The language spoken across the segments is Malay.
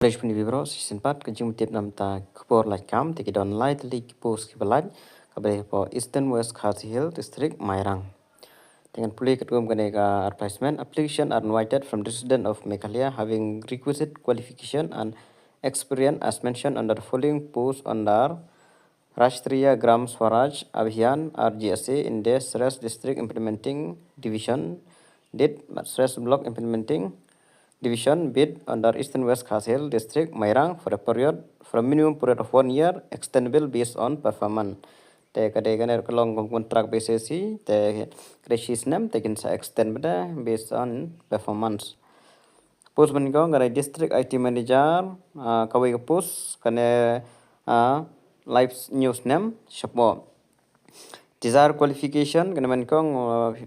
Rejpuni Vibro, Season Part, Kajum Tip Namta, Kupor LAITKAM, take it on lightly, post Kibalaj, Kabay for Eastern West Khasi Hill District, Mairang. Dengan pulih ketua mengenai replacement application are invited from resident of Meghalaya having requisite qualification and experience as mentioned under the following post under Rashtriya Gram Swaraj Abhiyan RGSA in the Sres District Implementing Division, did Sres Block Implementing Division bid under Eastern West Khasi Hill District, Mairang for a period for a minimum period of 1 year, extendable based on performance. Te kadai long contract basis te krisis nam te can extend based on performance. Post menikah kadai district IT manager kawai ke post kane live news nam shaphang. Desired qualification kena menkong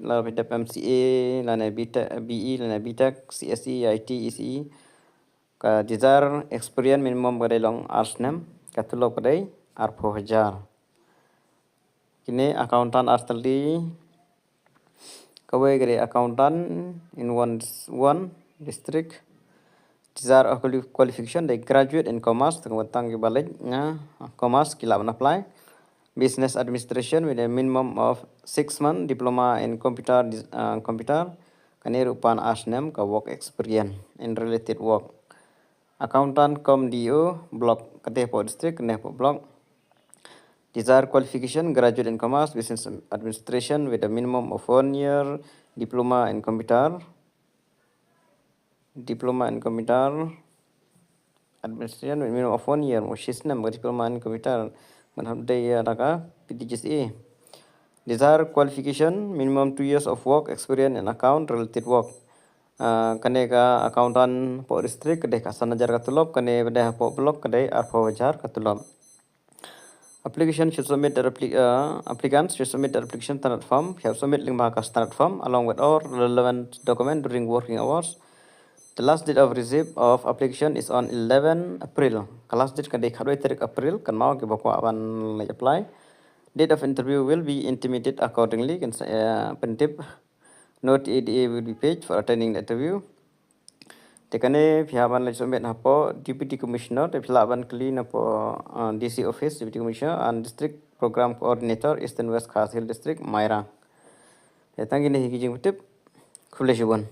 la ladep MCA lana BE lana BTEC CSE IT ECE ka desired experience minimum kadai long arts nam katulok kadai arpo hajar. Kini accountant Tylli kawai kadai accountant in one district. Desired qualification they graduate in commerce tengah ke balait commerce kila apply. Business administration with a minimum of 6 months diploma in computer kani rupan asnem ka work experience in related work. Accountant com DO block katepo district kanepo block. Desired qualification graduate in commerce business administration with a minimum of 1 year diploma in computer administration with minimum of 1 year mushisnem diploma in computer manhabdai raka PTGCE. Desired qualification minimum 2 years of work experience in account related work. Kane ka accountant po district kadai ka sanajar katulop kane badai po block kadai arpo wajar katulop. Applicants should submit their application standard form. Have submit link standard form along with all relevant document during working hours. The last date of receipt of application is on 11 April. The last date kadai 2 April kan mau ke bako awan apply. Date of interview will be intimated accordingly. Kan pentip note ADA will be paid for attending the interview. Tekane pihak lagi submit hapo Deputy Commissioner te pihak clean hapo DC Office Deputy Commissioner and District Program Coordinator Eastern West Khasi Hill District Mairang. Thank you hiki jing tip khublei shibun.